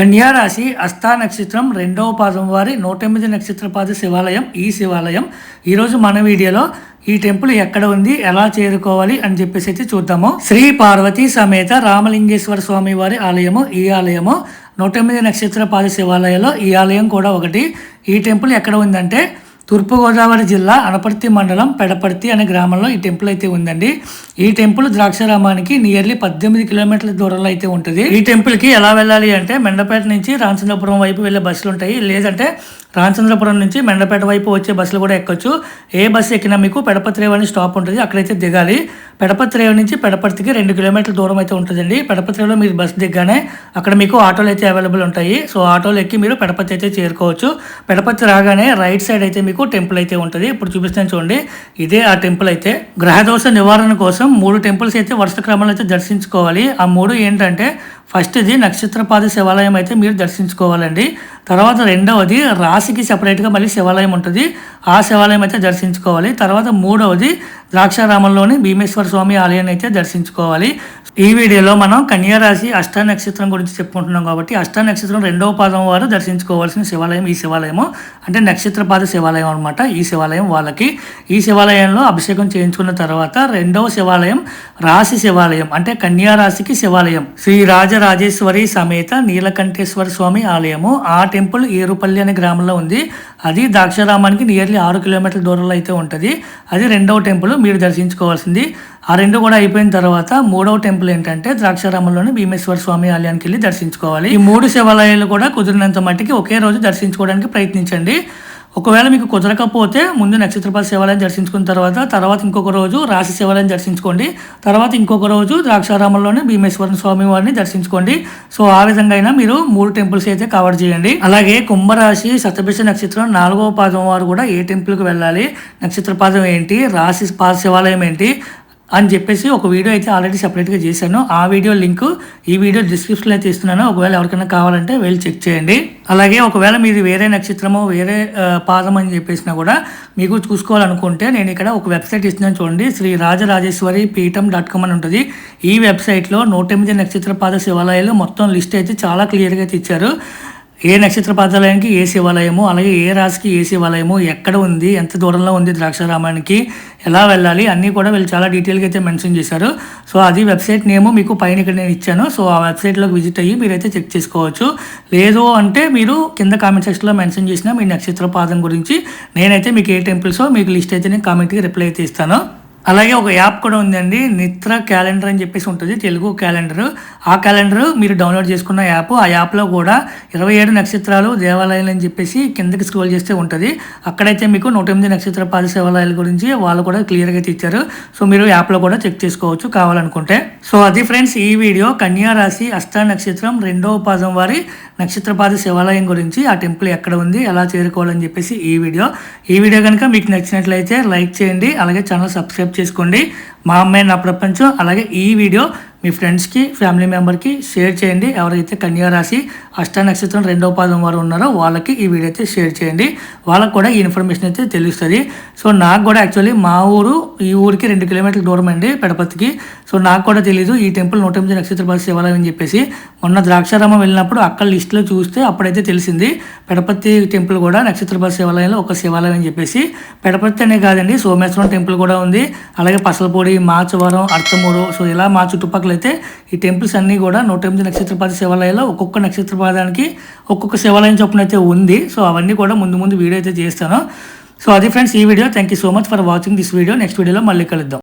కన్యా రాశి అస్థా నక్షత్రం రెండవ పాదం వారి 108 నక్షత్రపాద శివాలయం. ఈ శివాలయం ఈరోజు మన వీడియోలో ఈ టెంపుల్ ఎక్కడ ఉంది, ఎలా చేరుకోవాలి అని చెప్పేసి అయితే చూద్దాము. శ్రీ పార్వతీ సమేత రామలింగేశ్వర స్వామి వారి ఆలయము. ఈ ఆలయము 108 నక్షత్రపాద శివాలయంలో ఈ ఆలయం కూడా ఒకటి. ఈ టెంపుల్ ఎక్కడ ఉందంటే తూర్పుగోదావరి జిల్లా అనపర్తి మండలం పెడపర్తి అనే గ్రామంలో ఈ టెంపుల్ అయితే ఉందండి. ఈ టెంపుల్ ద్రాక్షారామానికి నియర్లీ 18 కిలోమీటర్ల దూరంలో అయితే ఉంటుంది. ఈ టెంపుల్కి ఎలా వెళ్ళాలి అంటే మెండపేట నుంచి రామచంద్రపురం వైపు వెళ్ళే బస్సులు ఉంటాయి, లేదంటే రామచంద్రపురం నుంచి మెండపేట వైపు వచ్చే బస్సులు కూడా ఎక్కొచ్చు. ఏ బస్సు ఎక్కినా మీకు పెడపర్తి రేవు అని స్టాప్ ఉంటుంది, అక్కడైతే దిగాలి. పెడపర్తి రేవు నుంచి పెడపర్తికి 2 కిలోమీటర్ల దూరం అయితే ఉంటుందండి. పెడపర్తి రేవులో మీరు బస్సు దిగ్గానే అక్కడ మీకు ఆటోలు అయితే అవైలబుల్ ఉంటాయి. సో ఆటోలు ఎక్కి మీరు పెడపర్తి అయితే చేరుకోవచ్చు. పెడపర్తి రాగానే రైట్ సైడ్ అయితే మీకు టెంపుల్ అయితే ఉంటుంది. ఇప్పుడు చూపిస్తాను చూడండి, ఇదే ఆ టెంపుల్ అయితే. గ్రహదోష నివారణ కోసం 3 టెంపుల్స్ అయితే వరుస క్రమంలో అయితే దర్శించుకోవాలి. ఆ 3 ఏంటంటే ఫస్ట్ది నక్షత్రపాద శివాలయం అయితే మీరు దర్శించుకోవాలండి. తర్వాత రెండవది రాశికి సెపరేట్గా మళ్ళీ శివాలయం ఉంటుంది, ఆ శివాలయం అయితే దర్శించుకోవాలి. తర్వాత మూడవది ద్రాక్షారామంలోని భీమేశ్వర స్వామి ఆలయాన్ని అయితే దర్శించుకోవాలి. ఈ వీడియోలో మనం కన్యా రాశి అష్టా నక్షత్రం గురించి చెప్పుకుంటున్నాం కాబట్టి అష్టా నక్షత్రం రెండవ పాదం వారు దర్శించుకోవాల్సిన శివాలయం ఈ శివాలయము. అంటే నక్షత్రపాద శివాలయం అనమాట. ఈ శివాలయం వాళ్ళకి. ఈ శివాలయంలో అభిషేకం చేయించుకున్న తర్వాత రెండవ శివాలయం రాశి శివాలయం, అంటే కన్యా రాశికి శివాలయం. శ్రీ రాజరాజేశ్వరి సమేత నీలకంఠేశ్వర స్వామి ఆలయము. ఆ టెంపుల్ ఏరుపల్లి అనే గ్రామంలో ఉంది. అది ద్రాక్షారామానికి నియర్లీ 6 కిలోమీటర్ల దూరంలో అయితే ఉంటుంది. అది రెండవ టెంపుల్ మీరు దర్శించుకోవాల్సింది. ఆ 2 కూడా అయిపోయిన తర్వాత మూడవ టెంపుల్ ఏంటంటే ద్రాక్షారామంలోని భీమేశ్వర స్వామి ఆలయానికి వెళ్ళి దర్శించుకోవాలి. ఈ 3 శివాలయాలు కూడా కుదిరినంత మట్టికి ఒకే రోజు దర్శించుకోవడానికి ప్రయత్నించండి. ఒకవేళ మీకు కుదరకపోతే ముందు నక్షత్రపాద శివాలయం దర్శించుకున్న తర్వాత ఇంకొక రోజు రాశి శివాలయం దర్శించుకోండి. తర్వాత ఇంకొక రోజు ద్రాక్షారామంలోనే భీమేశ్వర స్వామి వారిని దర్శించుకోండి. సో ఆ విధంగా అయినా మీరు 3 టెంపుల్స్ అయితే కవర్ చేయండి. అలాగే కుంభరాశి శతభిష నక్షత్రం 4వ పాదం వారు కూడా ఏ టెంపుల్కి వెళ్ళాలి, నక్షత్రపాదం ఏంటి, రాశి పాద శివాలయం ఏంటి అని చెప్పేసి ఒక వీడియో అయితే ఆల్రెడీ సెపరేట్గా చేశాను. ఆ వీడియో లింక్ ఈ వీడియో డిస్క్రిప్షన్లో అయితే ఇస్తున్నాను. ఒకవేళ ఎవరికైనా కావాలంటే వెళ్ళి చెక్ చేయండి. అలాగే ఒకవేళ మీరు వేరే నక్షత్రమో వేరే పాదం అని చెప్పేసినా కూడా మీకు చూసుకోవాలనుకుంటే నేను ఇక్కడ ఒక వెబ్సైట్ ఇస్తున్నాను చూడండి, శ్రీ రాజరాజేశ్వరి పీఠం.com అని ఉంటుంది. ఈ వెబ్సైట్లో 108 నక్షత్ర పాద శివాలయాలు మొత్తం లిస్ట్ అయితే చాలా క్లియర్గా అయితే ఇచ్చారు. ఏ నక్షత్ర పాదాలయానికి ఏ శివాలయము, అలాగే ఏ రాశికి ఏ శివాలయము, ఎక్కడ ఉంది, ఎంత దూరంలో ఉంది ద్రాక్షారామానికి, ఎలా వెళ్ళాలి అన్నీ కూడా వీళ్ళు చాలా డీటెయిల్గా అయితే మెన్షన్ చేశారు. సో అది వెబ్సైట్ నేమ్ మీకు పైన ఇక్కడ నేను ఇచ్చాను. సో ఆ వెబ్సైట్లోకి విజిట్ అయ్యి మీరైతే చెక్ చేసుకోవచ్చు. లేదు అంటే మీరు కింద కామెంట్ సెక్షన్లో మెన్షన్ చేసిన మీ నక్షత్ర పాదం గురించి నేనైతే మీకు ఏ టెంపుల్సో మీకు లిస్ట్ అయితే నేను కామెంట్కి రిప్లై అయితే ఇస్తాను. అలాగే ఒక యాప్ కూడా ఉందండి, నిత్ర క్యాలెండర్ అని చెప్పేసి ఉంటుంది, తెలుగు క్యాలెండర్. ఆ క్యాలెండర్ మీరు డౌన్లోడ్ చేసుకున్న యాప్. ఆ యాప్లో కూడా 27 నక్షత్రాలు దేవాలయాలు అని చెప్పేసి కిందకి స్క్రోల్ చేస్తే ఉంటుంది. అక్కడైతే మీకు 108 నక్షత్ర పాద శివాలయాల గురించి వాళ్ళు కూడా క్లియర్గా అయితే ఇచ్చారు. సో మీరు యాప్లో కూడా చెక్ చేసుకోవచ్చు కావాలనుకుంటే. సో అది ఫ్రెండ్స్ ఈ వీడియో కన్యా రాశి అష్టా నక్షత్రం రెండవ పాదం వారి నక్షత్రపాద శివాలయం గురించి, ఆ టెంపుల్ ఎక్కడ ఉంది, ఎలా చేరుకోవాలని చెప్పేసి ఈ వీడియో కనుక మీకు నచ్చినట్లయితే లైక్ చేయండి. అలాగే ఛానల్ సబ్స్క్రైబ్ చేసుకోండి. మా అమ్మాయి నా ప్రపంచం. అలాగే ఈ వీడియో మీ ఫ్రెండ్స్కి ఫ్యామిలీ మెంబర్కి షేర్ చేయండి. ఎవరైతే కన్యా రాశి అష్టా నక్షత్రం రెండవ పాదం వారు ఉన్నారో వాళ్ళకి ఈ వీడియో అయితే షేర్ చేయండి. వాళ్ళకు కూడా ఈ ఇన్ఫర్మేషన్ అయితే తెలుస్తుంది. సో నాకు కూడా యాక్చువల్లీ మా ఊరు ఈ ఊరికి 2 కిలోమీటర్ల దూరం అండి పెడపతికి. సో నాకు కూడా తెలీదు ఈ టెంపుల్ 108 నక్షత్ర పాద శివాలయం అని చెప్పేసి. మొన్న ద్రాక్షారామం వెళ్ళినప్పుడు అక్కడ లిస్టులో చూస్తే అప్పుడైతే తెలిసింది పెడపతి టెంపుల్ కూడా నక్షత్రపాద శివాలయంలో ఒక శివాలయం అని చెప్పేసి. పెడపతి అనే కాదండి, సోమేశ్వరం టెంపుల్ కూడా ఉంది. అలాగే పసలపూడి, మాచవరం, అర్తమూరు, సో ఇలా మా చుట్టుపక్కల అయితే ఈ టెంపుల్స్ అన్నీ కూడా 108 నక్షత్రపాద శివాలయాల్లో ఒక్కొక్క నక్షత్రపాదానికి ఒక్కొక్క శివాలయం చొప్పున అయితే ఉంది. సో అవన్నీ కూడా ముందు వీడియో అయితే చేస్తాను. సో అది ఫ్రెండ్స్ ఈ video. Thank you so much for watching this video. Next వీడియోలో మళ్ళీ కలుద్దాం.